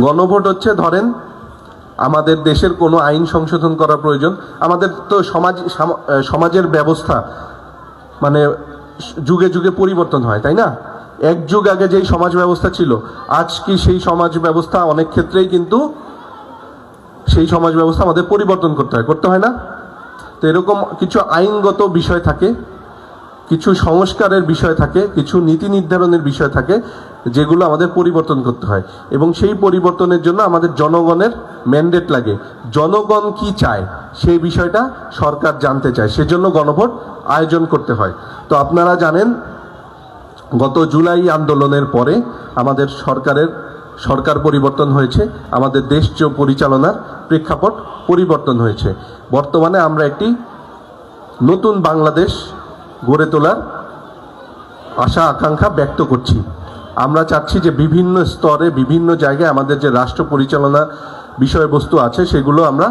গণভোট হচ্ছে ধরেন আমাদের দেশের কোনো আইন সংশোধন করা প্রয়োজন। আমাদের তো সমাজের ব্যবস্থা মানে যুগে যুগে পরিবর্তন হয়, তাই না? এক যুগ আগে যেই সমাজ ব্যবস্থা ছিল, আজ কি সেই সমাজ ব্যবস্থা অনেক ক্ষেত্রেই কিন্তু সেই সমাজ ব্যবস্থা আমাদের পরিবর্তন করতে হয় না? তো এরকম কিছু আইনগত বিষয় থাকে, কিছু সংস্কারের বিষয় থাকে, কিছু নীতি নির্ধারণের বিষয় থাকে, যেগুলো আমাদের পরিবর্তন করতে হয়। এবং সেই পরিবর্তনের জন্য আমাদের জনগণের ম্যান্ডেট লাগে। জনগণ কি চায় সেই বিষয়টা সরকার জানতে চায়, সেজন্য গণভোট আয়োজন করতে হয়। তো আপনারা জানেন গত জুলাই আন্দোলনের পরে আমাদের সরকার পরিবর্তন হয়েছে, আমাদের দেশ পরিচালনার প্রেক্ষাপট পরিবর্তন হয়েছে। বর্তমানে আমরা একটি নতুন বাংলাদেশ গড়ে তোলার আশা আকাঙ্ক্ষা ব্যক্ত করছি। আমরা চাচ্ছি যে বিভিন্ন স্তরে বিভিন্ন জায়গায় আমাদের যে রাষ্ট্র পরিচালনা বিষয়বস্তু আছে সেগুলো আমরা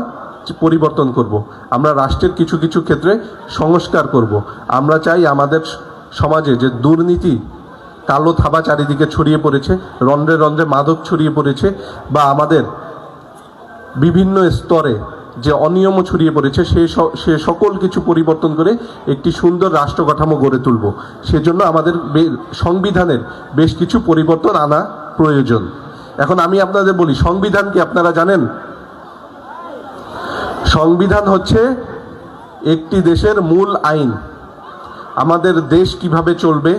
পরিবর্তন করব। আমরা রাষ্ট্রের কিছু কিছু ক্ষেত্রে সংস্কার করব। আমরা চাই আমাদের সমাজে যে দুর্নীতি, কালো থাবা চারিদিকে ছড়িয়ে পড়েছে, রন্ধ্রে রন্ধ্রে মাদক ছড়িয়ে পড়েছে, বা আমাদের বিভিন্ন স্তরে যে অনিয়ম ছড়িয়ে পড়েছে, সে সকল কিছু পরিবর্তন করে একটি সুন্দর রাষ্ট্র কাঠামো গড়ে তুলব। সেজন্য আমাদের সংবিধানের বেশ কিছু পরিবর্তন আনা প্রয়োজন। এখন আমি আপনাদের বলি, সংবিধান কি আপনারা জানেন? সংবিধান হচ্ছে একটি দেশের মূল আইন। আমাদের দেশ কিভাবে চলবে,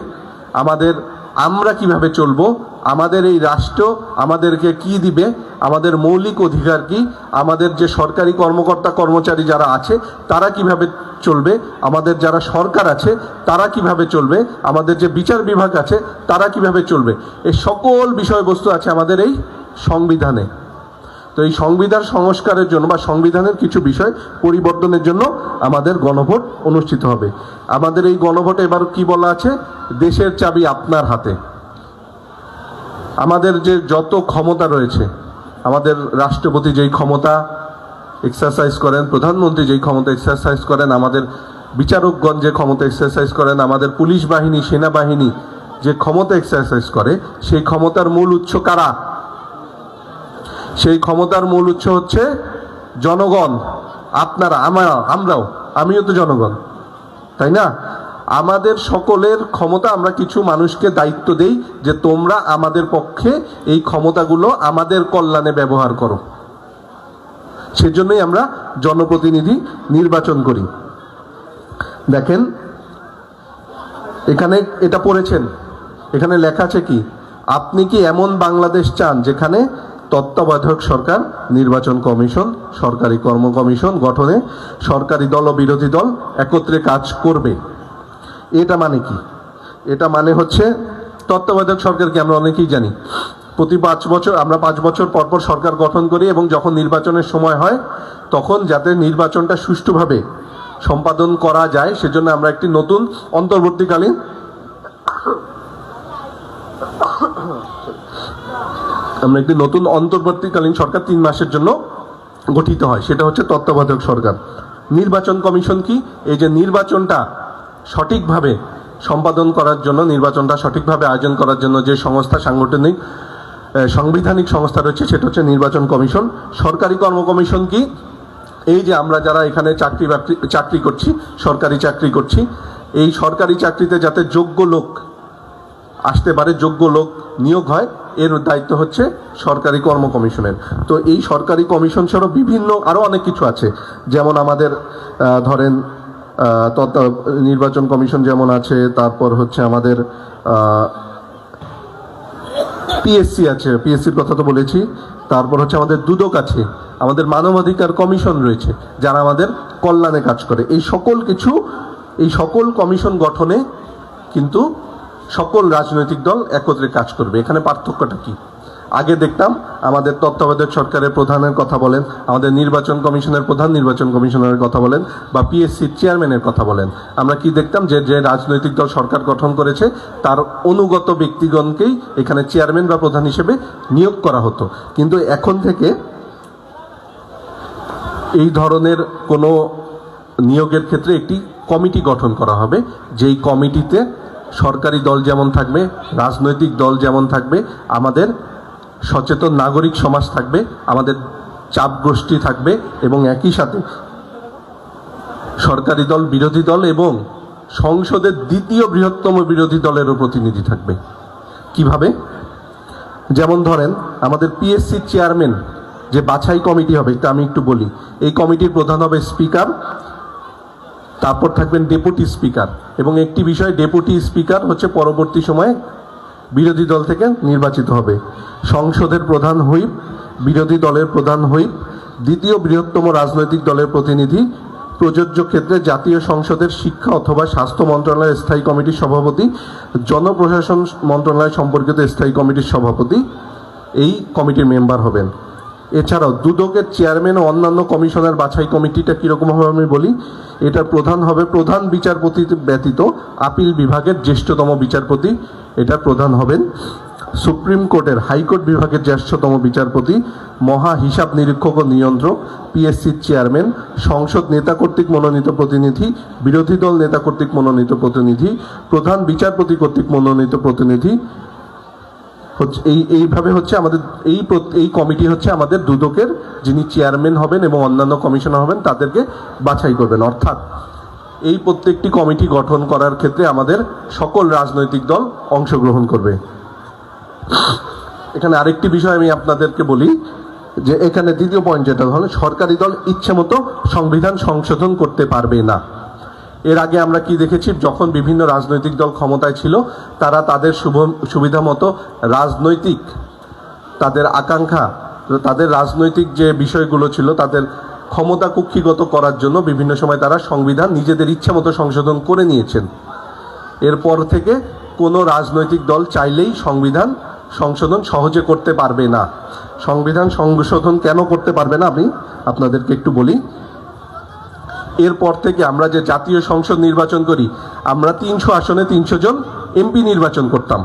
আমরা কিভাবে চলবো, আমাদের এই রাষ্ট্র আমাদেরকে কি দিবে, আমাদের মৌলিক অধিকার কি, আমাদের যে সরকারি কর্মকর্তা কর্মচারী যারা আছে তারা কিভাবে চলবে, আমাদের যারা সরকার আছে তারা কিভাবে চলবে, আমাদের যে বিচার বিভাগ আছে তারা কিভাবে চলবে, এই সকল বিষয়বস্তু আছে আমাদের এই সংবিধানে। তো এই সংবিধান সংস্কারের জন্য বা সংবিধানের কিছু বিষয় পরিবর্তনের জন্য আমাদের গণভোট অনুষ্ঠিত হবে। আমাদের এই গণভোটে এবার কি বলা আছে? দেশের চাবি আপনার হাতে। আমাদের যে যত ক্ষমতা রয়েছে, আমাদের রাষ্ট্রপতি যেই ক্ষমতা এক্সারসাইজ করেন, প্রধানমন্ত্রী যেই ক্ষমতা এক্সারসাইজ করেন, আমাদের বিচারকগণ যে ক্ষমতা এক্সারসাইজ করেন, আমাদের পুলিশ বাহিনী, সেনাবাহিনী যে ক্ষমতা এক্সারসাইজ করে, সেই ক্ষমতার মূল উৎস কারা? সেই ক্ষমতার মূল উৎস হচ্ছে জনগণ। আপনারা, আমরাও, আমিও তো জনগণ, তাই না? আমাদের সকলের ক্ষমতা, আমরা কিছু মানুষকে দায়িত্ব দেই যে তোমরা আমাদের পক্ষে এই ক্ষমতাগুলো আমাদের কল্যাণে ব্যবহার করো। সেজন্যই আমরা জনপ্রতিনিধি নির্বাচন করি। দেখেন এখানে এটা পড়েছেন, এখানে লেখা আছে কি? আপনি কি এমন বাংলাদেশ চান যেখানে তত্ত্বাবধায়ক সরকার, নির্বাচন কমিশন, সরকারি কর্ম কমিশন গঠনে সরকারি দল ও বিরোধী দল একত্রে কাজ করবে? এটা মানে কি? এটা মানে হচ্ছে তত্ত্বাবধায়ক সরকারকে আমরা অনেকেই জানি, প্রতি 5 বছর আমরা 5 বছর পর পর সরকার গঠন করি, এবং যখন নির্বাচনের সময় হয় তখন যাতে নির্বাচনটা সুষ্ঠুভাবে সম্পাদন করা যায় সেজন্য আমরা একটি নতুন অন্তর্বর্তীকালীন সরকার 3 মাসের জন্য গঠিত হয়, সেটা হচ্ছে তত্ত্বাবধায়ক সরকার। নির্বাচন কমিশন কি? এই যে নির্বাচনটা সঠিকভাবে সম্পাদন করার জন্য, নির্বাচনটা সঠিকভাবে আয়োজন করার জন্য যে সংস্থা, সাংবিধানিক সংস্থা রয়েছে, সেটা হচ্ছে নির্বাচন কমিশন। সরকারি কর্ম কমিশন কি? এই যে আমরা যারা এখানে চাকরি করছি, সরকারি চাকরি করছি, এই সরকারি চাকরিতে যাতে যোগ্য লোক আসতে পারে, যোগ্য লোক নিয়োগ হয়, এর দায়িত্ব হচ্ছে সরকারি কর্ম কমিশনের। তো এই সরকারি কমিশন ছাড়াও বিভিন্ন আরও অনেক কিছু আছে, যেমন আমাদের ধরেন নির্বাচন কমিশন যেমন আছে, তারপর হচ্ছে আমাদের পিএসসি আছে, পিএসসির কথা তো বলেছি, তারপর হচ্ছে আমাদের দুদক আছে, আমাদের মানবাধিকার কমিশন রয়েছে যারা আমাদের কল্যাণে কাজ করে। এই সকল কমিশন গঠনে কিন্তু সকল রাজনৈতিক দল একত্রে কাজ করবে। এখানে পার্থক্যটা কি? আগে দেখতাম আমাদের তত্ত্বাবধায়ক সরকারের প্রধানের কথা বলেন, আমাদের নির্বাচন কমিশনের প্রধান নির্বাচন কমিশনারের কথা বলেন, বা পিএসসির চেয়ারম্যানের কথা বলেন, আমরা কি দেখতাম যে রাজনৈতিক দল সরকার গঠন করেছে তার অনুগত ব্যক্তিগণকেই এখানে চেয়ারম্যান বা প্রধান হিসেবে নিয়োগ করা হতো। কিন্তু এখন থেকে এই ধরনের কোনো নিয়োগের ক্ষেত্রে একটি কমিটি গঠন করা হবে, যেই কমিটিতে সরকারি দল যেমন থাকবে, রাজনৈতিক দল যেমন থাকবে, আমাদের সচেতন নাগরিক সমাজ থাকবে, আমাদের চাপ গোষ্ঠী থাকবে, এবং একই সাথে সরকারি দল, বিরোধী দল এবং সংসদের দ্বিতীয় বৃহত্তম বিরোধী দলেরও প্রতিনিধি থাকবে। কিভাবে? যেমন ধরেন আমাদের পিএসসির চেয়ারম্যান যে বাছাই কমিটি হবে, এটা আমি একটু বলি। এই কমিটির প্রধান হবে স্পিকার, তারপর থাকবেন ডেপুটি স্পিকার, এবং একটি বিষয়, ডেপুটি স্পিকার হচ্ছে পরবর্তী সময়ে বিরোধী দল থেকে নির্বাচিত হবে। সংসদের প্রধান হুইপ, বিরোধী দলের প্রধান হুইপ, দ্বিতীয় বৃহত্তম রাজনৈতিক দলের প্রতিনিধি, প্রযোজ্য ক্ষেত্রে জাতীয় সংসদের শিক্ষা অথবা স্বাস্থ্য মন্ত্রণালয়ের স্থায়ী কমিটির সভাপতি, জনপ্রশাসন মন্ত্রণালয় সম্পর্কিত স্থায়ী কমিটির সভাপতি এই কমিটির মেম্বার হবেন। এছাড়াও দুদকের চেয়ারম্যান ও অন্যান্য কমিশনের বাছাই কমিটিটা কীরকম হবে আমি বলি। এটার প্রধান হবে প্রধান বিচারপতি ব্যতীত আপিল বিভাগের জ্যেষ্ঠতম বিচারপতি, এটার প্রধান হবেন। সুপ্রিম কোর্টের হাইকোর্ট বিভাগের জ্যেষ্ঠতম বিচারপতি, মহা হিসাব নিরীক্ষক ও নিয়ন্ত্রক, পিএসসির চেয়ারম্যান, সংসদ নেতা কর্তৃক মনোনীত প্রতিনিধি, বিরোধী দল নেতা কর্তৃক মনোনীত প্রতিনিধি, প্রধান বিচারপতি কর্তৃক মনোনীত প্রতিনিধি হচ্ছে। এইভাবে হচ্ছে আমাদের এই কমিটি হচ্ছে আমাদের দুদকের যিনি চেয়ারম্যান হবেন এবং অন্যান্য কমিশনার হবেন তাদেরকে বাছাই করবেন। অর্থাৎ এই প্রত্যেকটি কমিটি গঠন করার ক্ষেত্রে আমাদের সকল রাজনৈতিক দল অংশগ্রহণ করবে। এখানে আরেকটি বিষয় আমি আপনাদেরকে বলি, যে এখানে দ্বিতীয় পয়েন্ট যেটা হলো, সরকারি দল ইচ্ছে মতো সংবিধান সংশোধন করতে পারবে না। এর আগে আমরা কি দেখেছি, যখন বিভিন্ন রাজনৈতিক দল ক্ষমতায় ছিল, তারা তাদের সুবিধা মতো রাজনৈতিক তাদের আকাঙ্ক্ষা, তাদের রাজনৈতিক যে বিষয়গুলো ছিল তাদের ক্ষমতা কুক্ষিগত করার জন্য বিভিন্ন সময় তারা সংবিধান নিজেদের ইচ্ছা মতো সংশোধন করে নিয়েছেন। এরপর থেকে কোনো রাজনৈতিক দল চাইলেই সংবিধান সংশোধন সহজে করতে পারবে না। সংবিধান সংশোধন কেন করতে পারবে না আমি আপনাদেরকে একটু বলি। এরপর থেকে আমরা যে জাতীয় সংসদ নির্বাচন করি, আমরা 300 আসনে 300 জন এমপি নির্বাচন করতাম।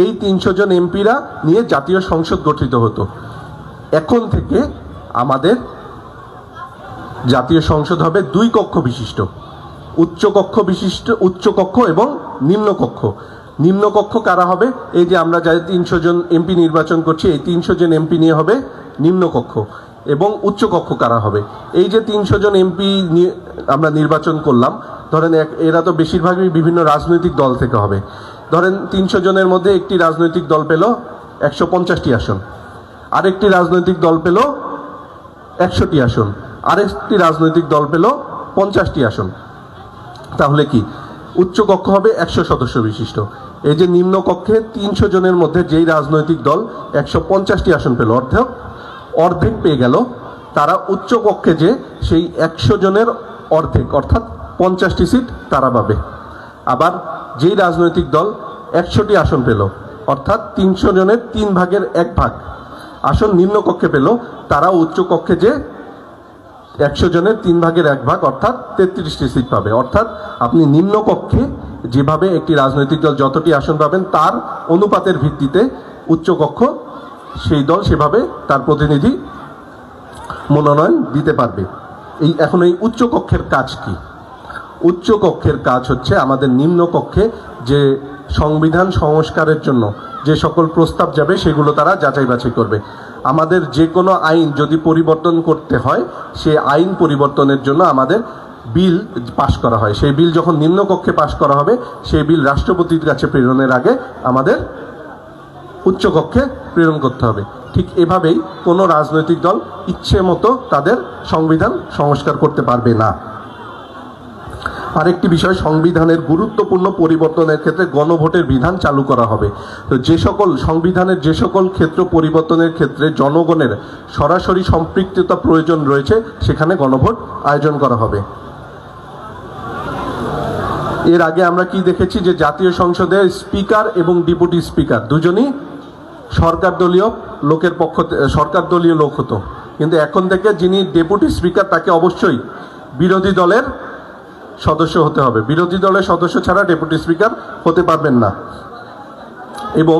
এই 300 জন এমপিরা নিয়ে জাতীয় সংসদ গঠিত হতো। এখন থেকে আমাদের জাতীয় সংসদ হবে 2 কক্ষ বিশিষ্ট, উচ্চ কক্ষ এবং নিম্ন কক্ষ। নিম্ন কক্ষ কারা হবে? এই যে আমরা যাই 300 জন এমপি নির্বাচন করছি, এই 300 জন এমপি নিয়ে হবে নিম্ন কক্ষ। এবং উচ্চ কক্ষ কারা হবে? এই যে 300 জন এমপি আমরা নির্বাচন করলাম, ধরেন এরা তো বেশিরভাগই বিভিন্ন রাজনৈতিক দল থেকে হবে। ধরেন 300 জনের মধ্যে একটি রাজনৈতিক দল পেল 150টি আসন, আরেকটি রাজনৈতিক দল পেল 100টি আসন, আরেকটি রাজনৈতিক দল পেল 50টি আসন। তাহলে কি উচ্চ কক্ষ হবে 100 সদস্য বিশিষ্ট। এই যে নিম্ন কক্ষে 300 জনের মধ্যে যেই রাজনৈতিক দল 150টি আসন পেল, অর্ধেক পেয়ে গেল, তারা উচ্চ কক্ষে যে সেই 100 জনের অর্ধেক অর্থাৎ 50টি সিট তারা পাবে। আবার যেই রাজনৈতিক দল 100টি আসন পেল, অর্থাৎ 300 জনের 3 ভাগের 1 ভাগ আসন নিম্ন কক্ষে পেল, তারা উচ্চ কক্ষে যে 100 জনের 3 ভাগের 1 ভাগ অর্থাৎ 33টি সিট পাবে। অর্থাৎ আপনি নিম্ন কক্ষে যেভাবে একটি রাজনৈতিক দল যতটি আসন পাবেন তার অনুপাতের ভিত্তিতে উচ্চ কক্ষ সেই দল সেভাবে তার প্রতিনিধি মনোনয়ন দিতে পারবে। এখন এই উচ্চ কক্ষের কাজ কি? উচ্চ কক্ষের কাজ হচ্ছে আমাদের নিম্ন কক্ষে যে সংবিধান সংস্কারের জন্য যে সকল প্রস্তাব যাবে সেগুলো তারা যাচাই বাছাই করবে। আমাদের যে কোনো আইন যদি পরিবর্তন করতে হয়, সেই আইন পরিবর্তনের জন্য আমাদের বিল পাশ করা হয়। সেই বিল যখন নিম্ন কক্ষে পাশ করা হবে, সেই বিল রাষ্ট্রপতির কাছে প্রেরণের আগে আমাদের উচ্চ কক্ষে প্রেরণ করতে হবে। ঠিক এভাবেই কোনো রাজনৈতিক দল ইচ্ছে মতো তাদের সংবিধান সংস্কার করতে পারবে না। আরেকটি বিষয়, সংবিধানের গুরুত্বপূর্ণ পরিবর্তনের ক্ষেত্রে গণভোটের বিধান চালু করা হবে। তো সংবিধানের যে সকল ক্ষেত্র পরিবর্তনের ক্ষেত্রে জনগণের সরাসরি সম্পৃক্ততা প্রয়োজন রয়েছে, সেখানে গণভোট আয়োজন করা হবে। এর আগে আমরা কি দেখেছি, যে জাতীয় সংসদের স্পিকার এবং ডেপুটি স্পিকার দুজনই সরকার দলীয় লোক হতো, কিন্তু এখন থেকে যিনি ডেপুটি স্পিকার তাকে অবশ্যই বিরোধী দলের সদস্য হতে হবে। বিরোধী দলের সদস্য ছাড়া ডেপুটি স্পিকার হতে পারবেন না। এবং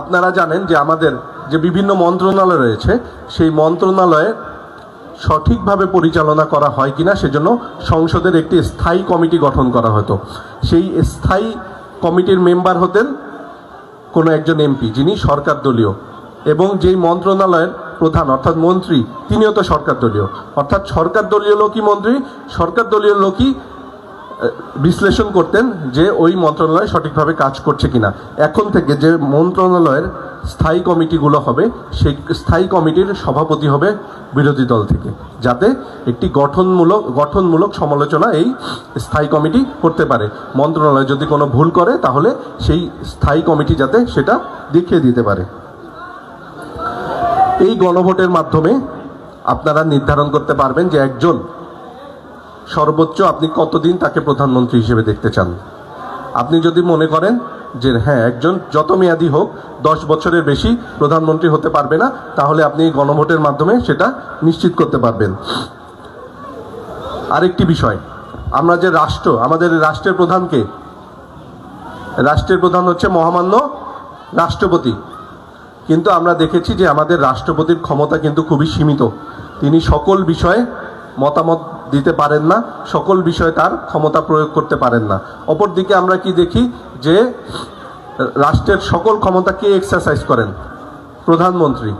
আপনারা জানেন যে আমাদের যে বিভিন্ন মন্ত্রণালয় রয়েছে, সেই মন্ত্রণালয়ে সঠিকভাবে পরিচালনা করা হয় কিনা সেজন্য সংসদের একটি স্থায়ী কমিটি গঠন করা হতো। সেই স্থায়ী কমিটির মেম্বার হতেন কোনো একজন এমপি যিনি সরকার দলীয়। এবং যেই মন্ত্রণালয়ের প্রধান অর্থাৎ মন্ত্রী তিনিও তো সরকার দলীয়, অর্থাৎ সরকার দলীয় লোকই মন্ত্রী, সরকার দলীয় লোকই বিশ্লেষণ করতেন যে ওই মন্ত্রণালয় সঠিকভাবে কাজ করছে কিনা। এখন থেকে যে মন্ত্রণালয়ের স্থায়ী কমিটিগুলো হবে সেই স্থায়ী কমিটির সভাপতি হবে বিরোধী দল থেকে, যাতে একটি গঠনমূলক সমালোচনা এই স্থায়ী কমিটি করতে পারে। মন্ত্রণালয় যদি কোনো ভুল করে তাহলে সেই স্থায়ী কমিটি যাতে সেটা দেখিয়ে দিতে পারে। এই গণভোটের মাধ্যমে আপনারা নির্ধারণ করতে পারবেন যে একজন সর্বোচ্চ আপনি কতদিন তাকে প্রধানমন্ত্রী হিসেবে দেখতে চান। আপনি যদি মনে করেন যে হ্যাঁ একজন যত মেয়াদি হোক 10 বছরের বেশি প্রধানমন্ত্রী হতে পারবে না, তাহলে আপনি গণভোটের মাধ্যমে সেটা নিশ্চিত করতে পারবেন। আরেকটি বিষয়, আমরা যে রাষ্ট্র, আমাদের রাষ্ট্রের প্রধানকে, রাষ্ট্রের প্রধান হচ্ছে মহামান্য রাষ্ট্রপতি, কিন্তু আমরা দেখেছি যে আমাদের রাষ্ট্রপতির ক্ষমতা কিন্তু খুবই সীমিত। তিনি সকল বিষয়ে মতামত দিতে পারেন না, সকল বিষয়ে তার ক্ষমতা প্রয়োগ করতে পারেন না। অপরদিকে আমরা কি দেখি যে রাষ্ট্রের সকল ক্ষমতা কে এক্সারসাইজ করেন? প্রধানমন্ত্রী।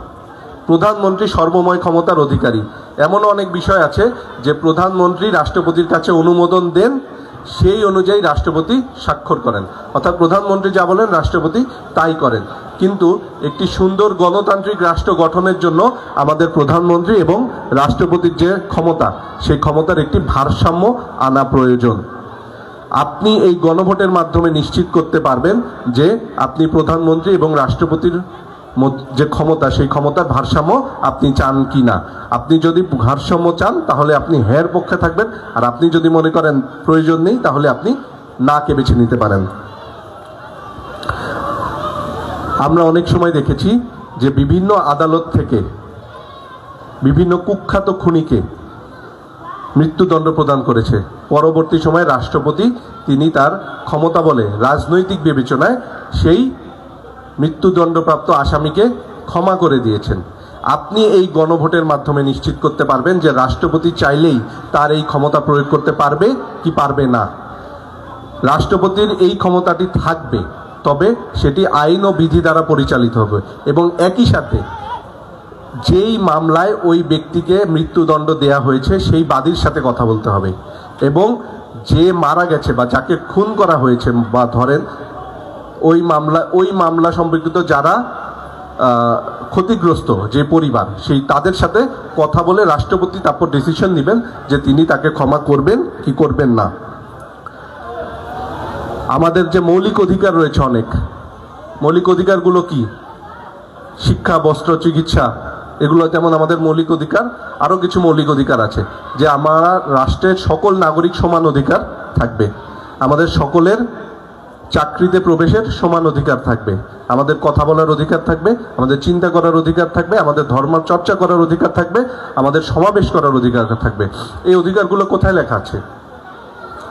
প্রধানমন্ত্রী সর্বময় ক্ষমতার অধিকারী। এমনও অনেক বিষয় আছে যে প্রধানমন্ত্রী রাষ্ট্রপতির কাছে অনুমোদন দেন, সেই অনুযায়ী রাষ্ট্রপতি স্বাক্ষর করেন, অর্থাৎ প্রধানমন্ত্রী যা বলেন রাষ্ট্রপতি তাই করেন। কিন্তু একটি সুন্দর গণতান্ত্রিক রাষ্ট্র গঠনের জন্য আমাদের প্রধানমন্ত্রী এবং রাষ্ট্রপতির যে ক্ষমতা, সেই ক্ষমতার একটি ভারসাম্য আনা প্রয়োজন। আপনি এই গণভোটের মাধ্যমে নিশ্চিত করতে পারবেন যে আপনি প্রধানমন্ত্রী এবং রাষ্ট্রপতির যে ক্ষমতা, সেই ক্ষমতার ভারসাম্য আপনি চান কি না। আপনি যদি ভারসাম্য চান তাহলে আপনি হ্যাঁর পক্ষে থাকবেন, আর আপনি যদি মনে করেন প্রয়োজন নেই তাহলে আপনি নাকে বেছে নিতে পারেন। আমরা অনেক সময় দেখেছি যে বিভিন্ন আদালত থেকে বিভিন্ন কুখ্যাত খুনিকে মৃত্যুদণ্ড প্রদান করেছে। পরবর্তী সময়ে রাষ্ট্রপতি তিনি তার ক্ষমতা বলে রাজনৈতিক বিবেচনায় সেই মৃত্যুদণ্ডপ্রাপ্ত আসামিকে ক্ষমা করে দিয়েছেন। আপনি এই গণভোটের মাধ্যমে নিশ্চিত করতে পারবেন যে রাষ্ট্রপতি চাইলেই তার এই ক্ষমতা প্রয়োগ করতে পারবে কি পারবে না। রাষ্ট্রপতির এই ক্ষমতাটি থাকবে, তবে সেটি আইন ও বিধি দ্বারা পরিচালিত হবে, এবং একই সাথে যেই মামলায় ওই ব্যক্তিকে মৃত্যুদণ্ড দেয়া হয়েছে সেই বাদীর সাথে কথা বলতে হবে, এবং যে মারা গেছে বা যাকে খুন করা হয়েছে বা ধরেন ওই মামলা সম্পর্কিত যারা ক্ষতিগ্রস্ত যে পরিবার, সেই তাদের সাথে কথা বলে রাষ্ট্রপতি তারপর ডিসিশন নেবেন যে তিনি তাকে ক্ষমা করবেন কি করবেন না। আমাদের যে মৌলিক অধিকার রয়েছে, অনেক মৌলিক অধিকারগুলো কি? শিক্ষা, বস্ত্র, চিকিৎসা, এগুলো যেমন আমাদের মৌলিক অধিকার। আরও কিছু মৌলিক অধিকার আছে যে আমরা রাষ্ট্রের সকল নাগরিক সমান অধিকার থাকবে, আমাদের সকলের চাকরিতে প্রবেশের সমান অধিকার থাকবে, আমাদের কথা বলার অধিকার থাকবে, আমাদের চিন্তা করার অধিকার থাকবে, আমাদের ধর্ম চর্চা করার অধিকার থাকবে, আমাদের সমাবেশ করার অধিকার থাকবে। এই অধিকারগুলো কোথায় লেখা আছে?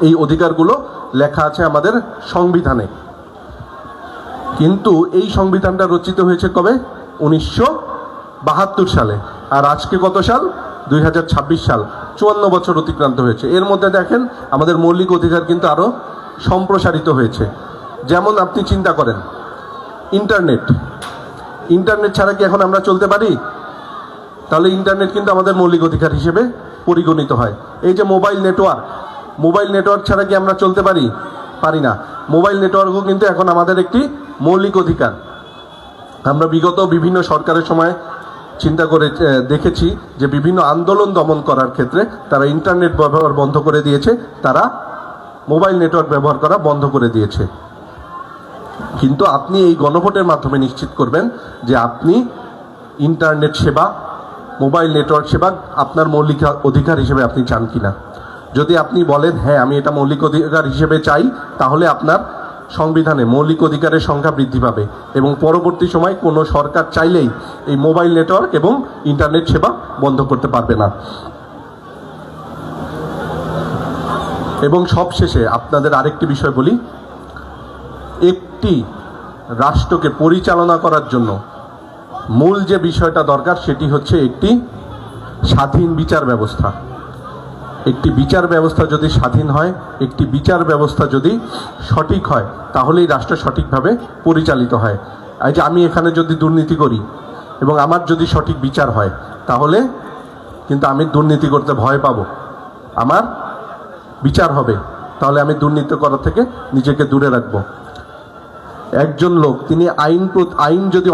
এই অধিকারগুলো লেখা আছে আমাদের সংবিধানে। কিন্তু এই সংবিধানটা রচিত হয়েছে কবে? 1972 সালে। আর আজকে কত সাল? 2026 সাল। 54 বছর অতিক্রান্ত হয়েছে। এর মধ্যে দেখেন আমাদের মৌলিক অধিকার কিন্তু আরও সম্প্রসারিত হয়েছে। যেমন আপনি চিন্তা করেন, ইন্টারনেট ছাড়া কি এখন আমরা চলতে পারি? তাহলে ইন্টারনেট কিন্তু আমাদের মৌলিক অধিকার হিসেবে পরিগণিত হয়। এই যে মোবাইল নেটওয়ার্ক ছাড়া কি আমরা চলতে পারি না। মোবাইল নেটওয়ার্কও কিন্তু এখন আমাদের একটি মৌলিক অধিকার। আমরা বিগত বিভিন্ন সরকারের সময় চিন্তা করে দেখেছি যে বিভিন্ন আন্দোলন দমন করার ক্ষেত্রে তারা ইন্টারনেট ব্যবহার বন্ধ করে দিয়েছে, তারা মোবাইল নেটওয়ার্ক ব্যবহার করা বন্ধ করে দিয়েছে। কিন্তু আপনি এই গণভোটের মাধ্যমে নিশ্চিত করবেন যে আপনি ইন্টারনেট সেবা, মোবাইল নেটওয়ার্ক সেবা আপনার মৌলিক অধিকার হিসেবে আপনি চান কিনা। যদি আপনি বলেন হ্যাঁ আমি এটা মৌলিক অধিকার হিসেবে চাই, তাহলে আপনার সংবিধানে মৌলিক অধিকারের সংখ্যা বৃদ্ধি পাবে, এবং পরবর্তী সময় কোনো সরকার চাইলেই এই মোবাইল নেটওয়ার্ক এবং ইন্টারনেট সেবা বন্ধ করতে পারবে না। এবং সবশেষে আপনাদের আরেকটি বিষয় বলি, একটি রাষ্ট্রকে পরিচালনা করার জন্য মূল যে বিষয়টা দরকার সেটি হচ্ছে একটি স্বাধীন বিচার ব্যবস্থা। একটি বিচার ব্যবস্থা যদি স্বাধীন হয়, একটি বিচার ব্যবস্থা যদি সঠিক হয়, তাহলেই রাষ্ট্র সঠিকভাবে পরিচালিত হয়। এই যে আমি এখানে যদি দুর্নীতি করি, এবং আমার যদি সঠিক বিচার হয় তাহলে কিন্তু আমি দুর্নীতি করতে ভয় পাবো। আমার বিচার হবে, তাহলে আমি দুর্নীতি করা থেকে নিজেকে দূরে রাখবো। একজন লোক তিনি আইন যদি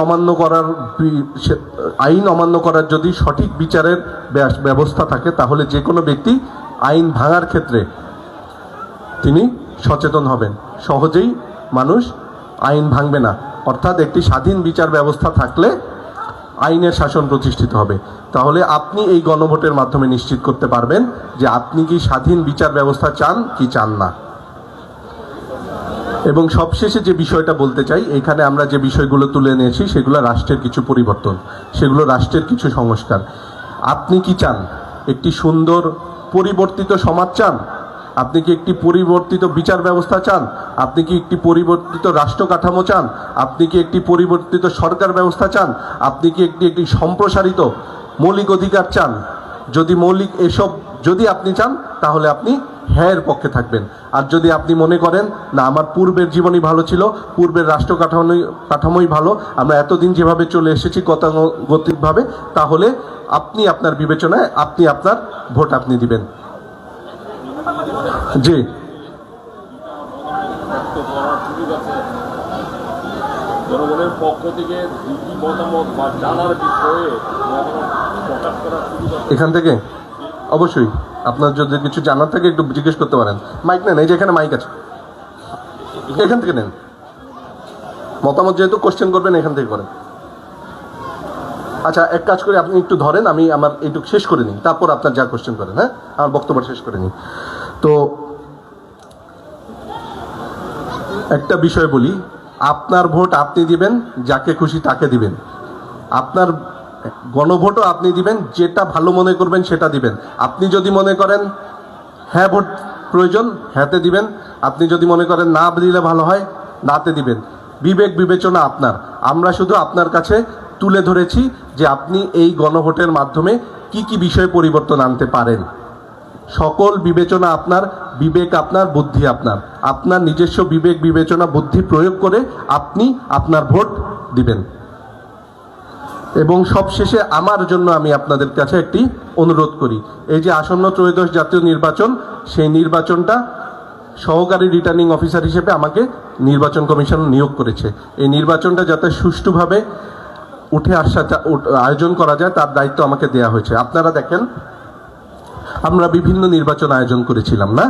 আইন অমান্য করার যদি সঠিক বিচারের ব্যবস্থা থাকে, তাহলে যে কোনো ব্যক্তি আইন ভাঙার ক্ষেত্রে তিনি সচেতন হবেন। সহজেই মানুষ আইন ভাঙবে না। অর্থাৎ একটি স্বাধীন বিচার ব্যবস্থা থাকলে আইনের শাসন প্রতিষ্ঠিত হবে। তাহলে আপনি এই গণভোটের মাধ্যমে নিশ্চিত করতে পারবেন যে আপনি কি স্বাধীন বিচার ব্যবস্থা চান কি চান না। এবং সবশেষে যে বিষয়টা বলতে চাই, এখানে আমরা যে বিষয়গুলো তুলে নিয়েছি সেগুলো রাষ্ট্রের কিছু পরিবর্তন, সেগুলো রাষ্ট্রের কিছু সংস্কার। আপনি কি চান? একটি সুন্দর পরিবর্তিত সমাজ চান? আপনি কি একটি পরিবর্তিত বিচার ব্যবস্থা চান? আপনি কি একটি পরিবর্তিত রাষ্ট্র কাঠামো চান? আপনি কি একটি পরিবর্তিত সরকার ব্যবস্থা চান? আপনি কি একটি সম্প্রসারিত মৌলিক অধিকার চান? যদি আপনি চান তাহলে আপনি হ্যাঁ এর পক্ষে থাকবেন। আর যদি আপনি মনে করেন না আমার পূর্বের জীবনই ভালো ছিল, পূর্বের রাষ্ট্র কাঠামোই ভালো, আমরা এতদিন যেভাবে চলে এসেছি গতানুগতিকভাবে, তাহলে আপনি আপনার বিবেচনায় আপনি আপনার ভোট আপনি দিবেন। জি, জনগণের পক্ষ থেকে মতামত বা জানার বিষয়ে এখান থেকে অবশ্যই আপনার যদি কিছু জানার থাকে একটু জিজ্ঞেস করতে পারেন। মাইক নেন, এই যে এখানে মাইক আছে, এখান থেকে নেন। মতামত যেহেতু কোশ্চেন করবেন এখান থেকে করেন। আচ্ছা, এক কাজ করে আপনি একটু ধরেন, আমি আমার এইটুকু শেষ করে নিই, তারপর আপনার যা কোশ্চেন করেন। হ্যাঁ, আমার বক্তব্য শেষ করে নিই। তো একটা বিষয় বলি, আপনার ভোট আপনি দিবেন, যাকে খুশি তাকে দিবেন। আপনার গণভোটও আপনি দিবেন, যেটা ভালো মনে করবেন সেটা দিবেন। আপনি যদি মনে করেন হ্যাঁ ভোট প্রয়োজন, হ্যাঁতে দিবেন। আপনি যদি মনে করেন না দিলে ভালো হয়, নাতে দিবেন। বিবেক বিবেচনা আপনার। আমরা শুধু আপনার কাছে তুলে ধরেছি যে আপনি এই গণভোটের মাধ্যমে কি কি বিষয়ে পরিবর্তন আনতে পারেন। সকল বিবেচনা আপনার, বিবেক আপনার, বুদ্ধি আপনার। আপনার নিজস্ব বিবেক বিবেচনা বুদ্ধি প্রয়োগ করে আপনি আপনার ভোট দিবেন। এবং সবশেষে আমার জন্য আমি আপনাদের কাছে একটি অনুরোধ করি, এই যে আসন্ন ত্রয়োদশ জাতীয় নির্বাচন, সেই নির্বাচনটা সহকারী রিটার্নিং অফিসার হিসেবে আমাকে নির্বাচন কমিশন নিয়োগ করেছে। এই নির্বাচনটা যাতে সুষ্ঠুভাবে আয়োজন করা যায় তার দায়িত্ব আমাকে দেওয়া হয়েছে। আপনারা দেখেন, আমরা বিভিন্ন নির্বাচন আয়োজন করেছিলাম না?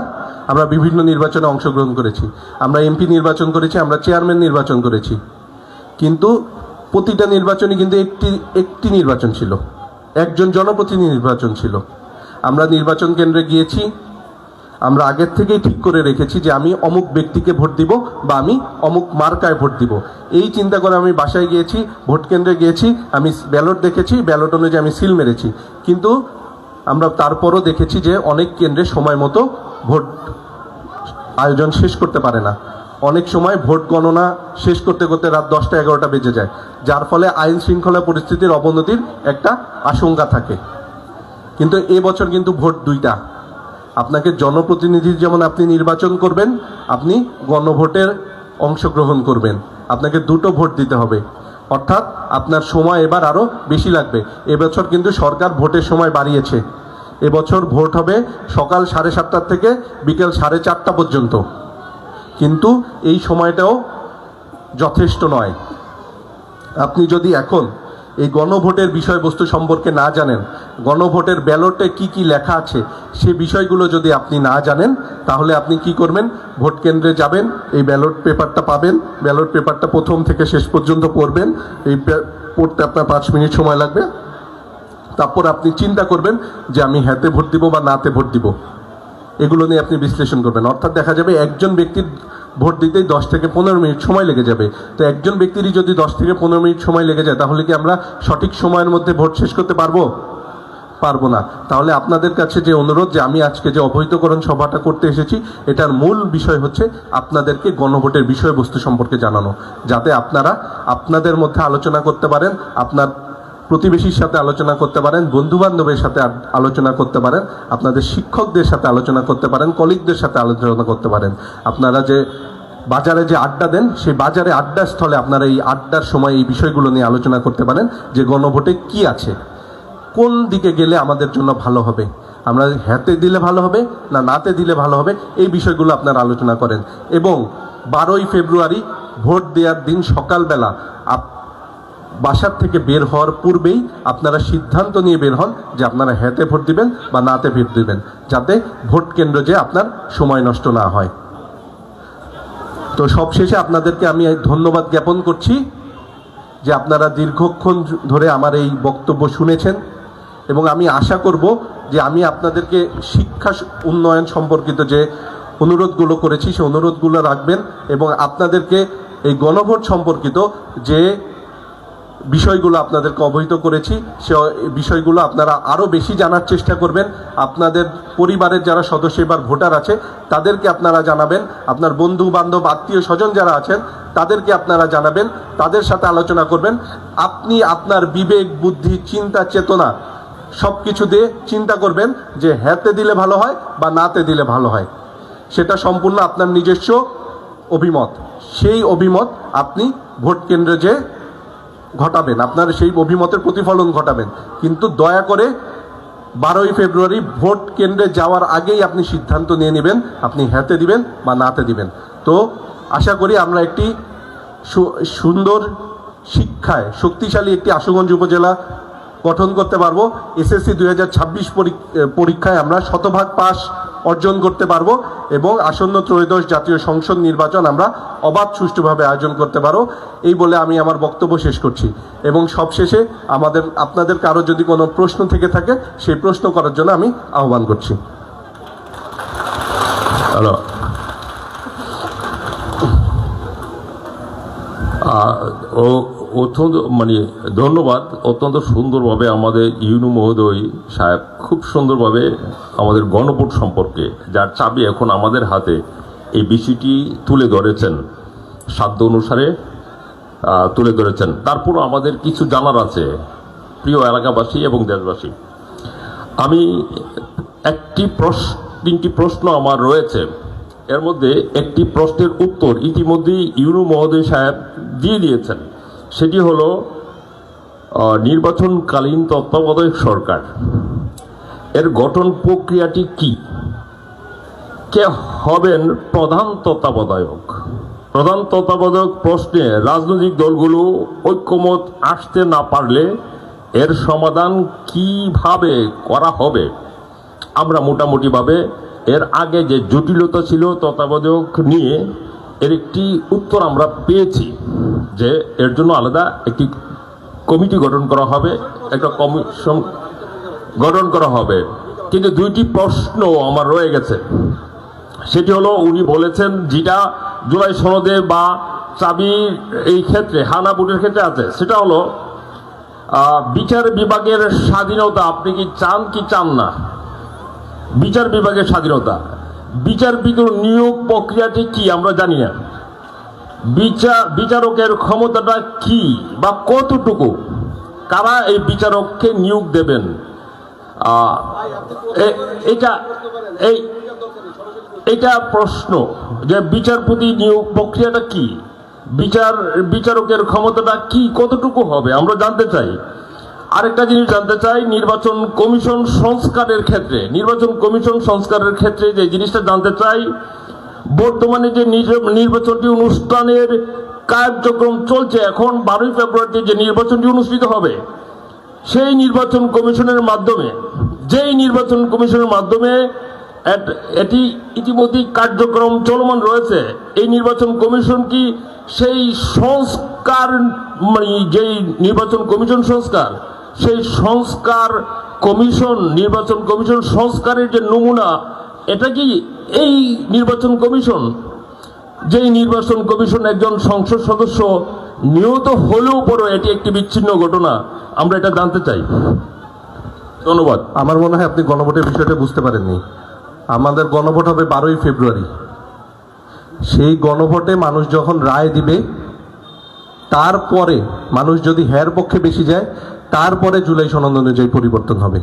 আমরা বিভিন্ন নির্বাচনে অংশগ্রহণ করেছি। আমরা এমপি নির্বাচন করেছি, আমরা চেয়ারম্যান নির্বাচন করেছি। কিন্তু প্রতিটা নির্বাচনই কিন্তু একটি নির্বাচন ছিল, একজন জনপ্রতিনিধি নির্বাচন ছিল। আমরা নির্বাচন কেন্দ্রে গিয়েছি, আমরা আগের থেকেই ঠিক করে রেখেছি যে আমি অমুক ব্যক্তিকে ভোট দিব বা আমি অমুক মার্কায় ভোট দিব। এই চিন্তা করে আমি বাসায় গিয়েছি, ভোট কেন্দ্রে গিয়েছি, আমি ব্যালট দেখেছি, ব্যালট অনুযায়ী আমি সিল মেরেছি। কিন্তু আমরা তারপরও দেখেছি যে অনেক কেন্দ্রে সময় মতো ভোট আয়োজন শেষ করতে পারে না। অনেক সময় ভোট গণনা শেষ করতে করতে রাত 10টা 11টা বেজে যায়, যার ফলে আইন শৃঙ্খলা পরিস্থিতির অবনতির একটা আশঙ্কা থাকে। কিন্তু এবছর কিন্তু ভোট দুইটা। আপনাকে জনপ্রতিনিধি যেমন আপনি নির্বাচন করবেন, আপনি গণভোটের অংশগ্রহণ করবেন। আপনাকে দুটো ভোট দিতে হবে, অর্থাৎ আপনার সময় এবার আরও বেশি লাগবে। এবছর কিন্তু সরকার ভোটের সময় বাড়িয়েছে। এবছর ভোট হবে সকাল 7:30 থেকে বিকেল 4:30 পর্যন্ত। কিন্তু এই সময়টাও যথেষ্ট নয়। আপনি যদি এখন এই গণভোটের বিষয়বস্তু সম্পর্কে না জানেন, গণভোটের ব্যালটে কি কি লেখা আছে সে বিষয়গুলো যদি আপনি না জানেন, তাহলে আপনি কি করবেন? ভোট কেন্দ্রে যাবেন, এই ব্যালট পেপারটা পাবেন, ব্যালট পেপারটা প্রথম থেকে শেষ পর্যন্ত পড়বেন। এই পড়তে আপনার 5 মিনিট সময় লাগবে। তারপর আপনি চিন্তা করবেন যে আমি হ্যাঁতে ভোট দিব বা নাতে ভোট দিব। এগুলো নিয়ে আপনি বিশ্লেষণ করবেন। অর্থাৎ দেখা যাবে একজন ব্যক্তির ভোট দিতেই 10 থেকে 15 মিনিট সময় লেগে যাবে। তো একজন ব্যক্তিরই যদি 10 থেকে 15 মিনিট সময় লেগে যায়, তাহলে কি আমরা সঠিক সময়ের মধ্যে ভোট শেষ করতে পারবো না। তাহলে আপনাদের কাছে যে অনুরোধ, যে আমি আজকে যে অবহিতকরণ সভাটা করতে এসেছি, এটার মূল বিষয় হচ্ছে আপনাদেরকে গণভোটের বিষয়বস্তু সম্পর্কে জানানো, যাতে আপনারা আপনাদের মধ্যে আলোচনা করতে পারেন, আপনার প্রতিবেশীর সাথে আলোচনা করতে পারেন, বন্ধু বান্ধবের সাথে আলোচনা করতে পারেন, আপনাদের শিক্ষকদের সাথে আলোচনা করতে পারেন, কলিগদের সাথে আলোচনা করতে পারেন। আপনারা যে বাজারে যে আড্ডা দেন, সেই বাজারে আড্ডা স্থলে আপনারা এই আড্ডার সময় এই বিষয়গুলো নিয়ে আলোচনা করতে পারেন যে গণভোটে কি আছে, কোন দিকে গেলে আমাদের জন্য ভালো হবে, আমরা হ্যাঁতে দিলে ভালো হবে না নাতে দিলে ভালো হবে, এই বিষয়গুলো আপনারা আলোচনা করেন। এবং 12ই ফেব্রুয়ারি ভোট দেওয়ার দিন সকালবেলা বাসার থেকে বের হওয়ার পূর্বেই আপনারা সিদ্ধান্ত নিয়ে বের হন যে আপনারা হ্যাঁতে ভোট দিবেন বা নাতে ভোট দিবেন, যাতে ভোট কেন্দ্র যে আপনার সময় নষ্ট না হয়। তো সবশেষে আপনাদেরকে আমি ধন্যবাদ জ্ঞাপন করছি যে আপনারা দীর্ঘক্ষণ ধরে আমার এই বক্তব্য শুনেছেন, এবং আমি আশা করব যে আমি আপনাদেরকে শিক্ষা উন্নয়ন সম্পর্কিত যে অনুরোধগুলো করেছি সেই অনুরোধগুলো রাখবেন, এবং আপনাদেরকে এই গণভোট সম্পর্কিত যে বিষয়গুলো আপনাদেরকে অবহিত করেছি সে বিষয়গুলো আপনারা আরও বেশি জানার চেষ্টা করবেন। আপনাদের পরিবারের যারা সদস্য এবার ভোটার আছে তাদেরকে আপনারা জানাবেন, আপনার বন্ধু বান্ধব আত্মীয় স্বজন যারা আছেন তাদেরকে আপনারা জানাবেন, তাদের সাথে আলোচনা করবেন। আপনি আপনার বিবেক বুদ্ধি চিন্তা চেতনা সব কিছু দিয়ে চিন্তা করবেন যে হ্যাঁতে দিলে ভালো হয় বা নাতে দিলে ভালো হয়, সেটা সম্পূর্ণ আপনার নিজস্ব অভিমত। সেই অভিমত আপনি ভোট কেন্দ্রে যে ঘটাবেন, আপনার সেই অভিমতের প্রতিফলন ঘটাবেন, কিন্তু দয়া করে 12ই ফেব্রুয়ারি ভোট কেন্দ্রে যাওয়ার আগেই আপনি সিদ্ধান্ত নিয়ে নেবেন আপনি হ্যাঁতে দিবেন বা নাতে দিবেন। তো আশা করি আমরা একটি সুন্দর শিক্ষায় শক্তিশালী একটি আশুগঞ্জ উপজেলা গঠন করতে পারবো। এসএসসি 2026 পরীক্ষায় আমরা শতভাগ পাস অর্জন করতে পারবো, এবং আসন্ন ত্রয়োদশ জাতীয় সংসদ নির্বাচন আমরা অবাধ সুষ্ঠুভাবে আয়োজন করতে পারবো। এই বলে আমি আমার বক্তব্য শেষ করছি, এবং সবশেষে আপনাদের কারো যদি কোনো প্রশ্ন থেকে থাকে সেই প্রশ্ন করার জন্য আমি আহ্বান করছি। হ্যালো, অত্যন্ত ধন্যবাদ। অত্যন্ত সুন্দরভাবে আমাদের ইউনু মহোদয় সাহেব খুব সুন্দরভাবে আমাদের গণভোট সম্পর্কে, যার চাবি এখন আমাদের হাতে, এই বিষয়টি তুলে ধরেছেন, সাধ্য অনুসারে তুলে ধরেছেন। তারপরও আমাদের কিছু জানার আছে প্রিয় এলাকাবাসী এবং দেশবাসী। আমি তিনটি প্রশ্ন আমার রয়েছে, এর মধ্যে একটি প্রশ্নের উত্তর ইতিমধ্যেই ইউনু মহোদয় সাহেব দিয়ে দিয়েছেন। সেটি হলো নির্বাচনকালীন তত্ত্বাবধায়ক সরকার এর গঠন প্রক্রিয়াটি কি, কে হবেন প্রধান তত্ত্বাবধায়ক। প্রধান তত্ত্বাবধায়ক প্রশ্নে রাজনৈতিক দলগুলো ঐক্যমত আসতে না পারলে এর সমাধান কিভাবে করা হবে। আমরা মোটামুটিভাবে এর আগে যে জটিলতা ছিল তত্ত্বাবধায়ক নিয়ে, এর একটি উত্তর আমরা পেয়েছি যে এর জন্য আলাদা একটি কমিটি গঠন করা হবে, একটা কমিশন গঠন করা হবে। কিন্তু দুইটি প্রশ্ন আমার রয়ে গেছে। সেটি হলো, উনি বলেছেন যেটা জুলাই সনদে বা চাবি এই ক্ষেত্রে হানা ভোটের ক্ষেত্রে আছে, সেটা হলো বিচার বিভাগের স্বাধীনতা আপনি কি চান কি চান না। বিচার বিভাগের স্বাধীনতা, বিচারপতি নিয়োগ প্রক্রিয়াটি কি আমরা জানি না। বিচারকের ক্ষমতাটা কি বা কতটুকু, কারা এই বিচারককে নিয়োগ দেবেন, এটা প্রশ্ন যে বিচারপতি নিয়োগ প্রক্রিয়াটা কি, বিচারকের ক্ষমতাটা কি, কতটুকু হবে আমরা জানতে চাই। আরেকটা জিনিস জানতে চাই, নির্বাচন কমিশন সংস্কারের ক্ষেত্রে যে জিনিসটা জানতে চাই, বর্তমানে যে নির্বাচনটি অনুষ্ঠানের কার্যক্রম চলছে, এখন 12ই ফেব্রুয়ারিতে যে নির্বাচনটি অনুষ্ঠিত হবে, সেই নির্বাচন কমিশনের মাধ্যমে এটি ইতিমধ্যেই কার্যক্রম চলমান রয়েছে। এই নির্বাচন কমিশন কি সেই সংস্কার, যেই নির্বাচন কমিশন সংস্কার, সেই নির্বাচন কমিশন সংস্কারের যে নমুনা, এটা কি এই নির্বাচন কমিশন, যেই নির্বাচন কমিশন একজন সংসদ সদস্য নিহত হলেও পরও এটি একটি বিচ্ছিন্ন ঘটনা, আমরা এটা জানতে চাই। ধন্যবাদ। আমার মনে হয় আপনি গণভোটের বিষয়টা বুঝতে পারেননি। আমাদের গণভোট হবে 12ই ফেব্রুয়ারি। সেই গণভোটে মানুষ যখন রায় দিবে, তারপরে মানুষ যদি হ্যার পক্ষে বেশি যায়, তারপরে জুলাই সনদ অনুযায়ী পরিবর্তন হবে।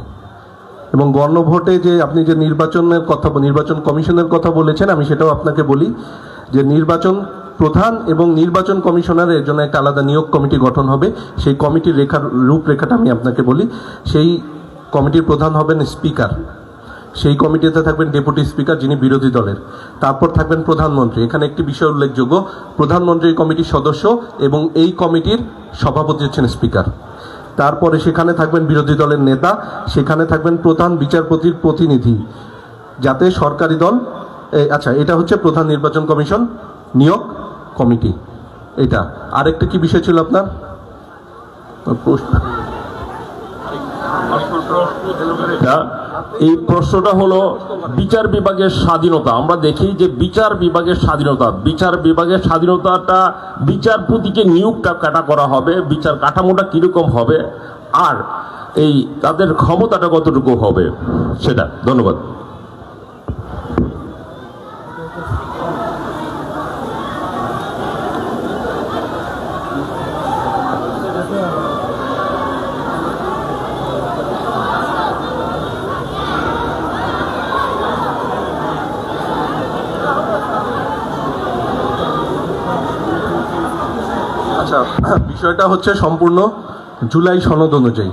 এবং গণভোটে যে আপনি যে নির্বাচন কমিশনের কথা বলেছেন, আমি সেটাও আপনাকে বলি যে নির্বাচন প্রধান এবং নির্বাচন কমিশনারের জন্য একটা আলাদা নিয়োগ কমিটি গঠন হবে। সেই কমিটির রূপরেখাটা আমি আপনাকে বলি। সেই কমিটির প্রধান হবেন স্পিকার, সেই কমিটিতে থাকবেন ডেপুটি স্পিকার যিনি বিরোধী দলের, তারপর থাকবেন প্রধানমন্ত্রী। এখানে একটি বিষয় উল্লেখযোগ্য, প্রধানমন্ত্রী কমিটির সদস্য এবং এই কমিটির সভাপতি হচ্ছেন স্পিকার। তারপরে সেখানে থাকবেন বিরোধী দলের নেতা, সেখানে থাকবেন প্রধান বিচারপতির প্রতিনিধি, যাতে সরকারি দল আচ্ছা, এটা হচ্ছে প্রধান নির্বাচন কমিশন নিয়োগ কমিটি। এটা আরেকটা কি বিষয় ছিল আপনার এই প্রশ্নটা হলো বিচার বিভাগের স্বাধীনতা। আমরা দেখি যে বিচার বিভাগের স্বাধীনতাটা বিচারপতিকে নিয়োগটা কাটা করা হবে, বিচার কাঠামোটা কিরকম হবে, আর এই তাদের ক্ষমতাটা কতটুকু হবে সেটা। ধন্যবাদ। আচ্ছা, বিষয়টা হচ্ছে সম্পূর্ণ জুলাই সনদ অনুযায়ী।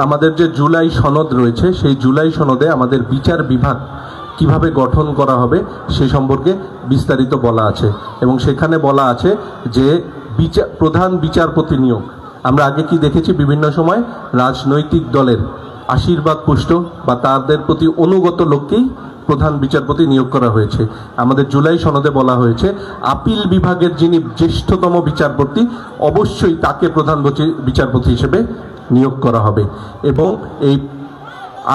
আমাদের যে জুলাই সনদ রয়েছে, সেই জুলাই সনদে আমাদের বিচার বিভাগ কিভাবে গঠন করা হবে সে সম্পর্কে বিস্তারিত বলা আছে, এবং সেখানে বলা আছে যে প্রধান বিচারপতি নিয়োগ। আমরা আগে কি দেখেছি, বিভিন্ন সময় রাজনৈতিক দলের আশীর্বাদ পুষ্ট বা তাদের প্রতি অনুগত লোককেই প্রধান বিচারপতি নিয়োগ করা হয়েছে। আমাদের জুলাই সনদে বলা হয়েছে আপিল বিভাগের যিনি জ্যেষ্ঠতম বিচারপতি, অবশ্যই তাকে প্রধান বিচারপতি হিসেবে নিয়োগ করা হবে। এবং এই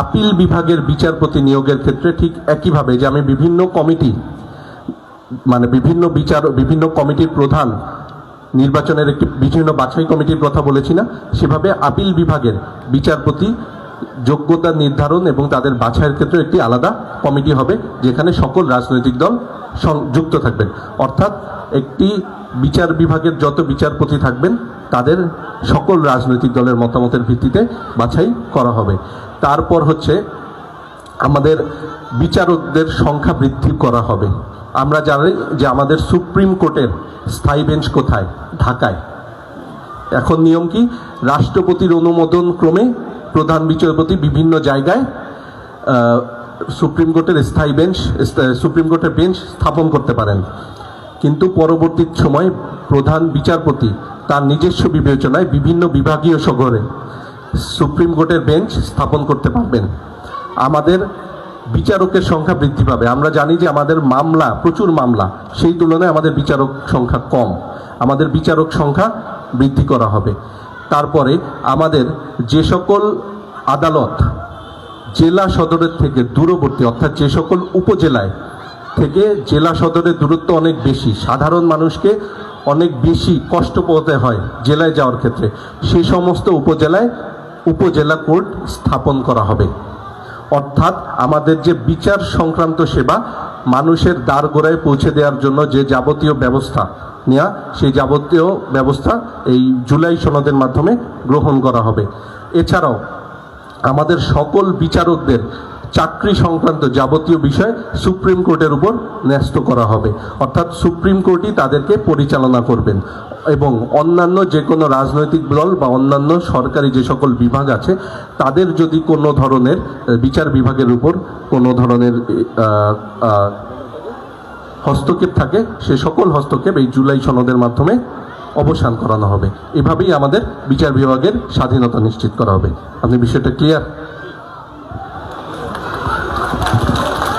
আপিল বিভাগের বিচারপতি নিয়োগের ক্ষেত্রে ঠিক একইভাবে যে আমি বিভিন্ন কমিটি মানে বিভিন্ন কমিটির প্রধান নির্বাচনের একটি বিভিন্ন বাছাই কমিটির কথা বলেছি না, সেভাবে আপিল বিভাগের বিচারপতি যোগ্যতা নির্ধারণ এবং তাদের বাছাইয়ের ক্ষেত্রে একটি আলাদা কমিটি হবে, যেখানে সকল রাজনৈতিক দল যুক্ত থাকবেন। অর্থাৎ একটি বিচার বিভাগের যত বিচারপতি থাকবেন তাদের সকল রাজনৈতিক দলের মতামতের ভিত্তিতে বাছাই করা হবে। তারপর হচ্ছে আমাদের বিচারকদের সংখ্যা বৃদ্ধি করা হবে। আমরা জানি যে আমাদের সুপ্রিম কোর্টের স্থায়ী বেঞ্চ কোথায়? ঢাকায়। এখন নিয়ম কি, রাষ্ট্রপতির অনুমোদন ক্রমে প্রধান বিচারপতি বিভিন্ন জায়গায় সুপ্রিম কোর্টের বেঞ্চ স্থাপন করতে পারেন, কিন্তু পরবর্তী সময় প্রধান বিচারপতি তার নিজস্ব বিবেচনায় বিভিন্ন বিভাগীয় শহরে সুপ্রিম কোর্টের বেঞ্চ স্থাপন করতে পারবেন। আমাদের বিচারকের সংখ্যা বৃদ্ধি পাবে। আমরা জানি যে আমাদের প্রচুর মামলা, সেই তুলনায় আমাদের বিচারক সংখ্যা কম। আমাদের বিচারক সংখ্যা বৃদ্ধি করা হবে। তারপরে আমাদের যে সকল আদালত জেলা সদরের থেকে দূরবর্তী, অর্থাৎ যে সকল উপজেলায় থেকে জেলা সদরের দূরত্ব অনেক বেশি, সাধারণ মানুষকে অনেক বেশি কষ্ট পোহাতে হয় জেলায় যাওয়ার ক্ষেত্রে, সেই সমস্ত উপজেলা কোর্ট স্থাপন করা হবে। অর্থাৎ আমাদের যে বিচার সংক্রান্ত সেবা মানুষের দ্বারগোড়ায় পৌঁছে দেওয়ার জন্য যে যাবতীয় ব্যবস্থা নেওয়া, সেই যাবতীয় ব্যবস্থা এই জুলাই সনদের মাধ্যমে গ্রহণ করা হবে। এছাড়াও আমাদের সকল বিচারকদের চাকরি সংক্রান্ত যাবতীয় বিষয় সুপ্রিম কোর্টের উপর ন্যস্ত করা হবে। অর্থাৎ সুপ্রিম কোর্টই তাদেরকে পরিচালনা করবেন, এবং অন্যান্য যে কোনো রাজনৈতিক দল বা অন্যান্য সরকারি যে সকল বিভাগ আছে তাদের যদি কোনো ধরনের বিচার বিভাগের উপর কোনো ধরনের হস্তক্ষেপ থাকে, সে সকল হস্তক্ষেপ এই জুলাই সনদের মাধ্যমে অবসান করানো হবে। এভাবেই আমাদের বিচার বিভাগের স্বাধীনতা নিশ্চিত করা হবে। আপনি বিষয়টা ক্লিয়ার?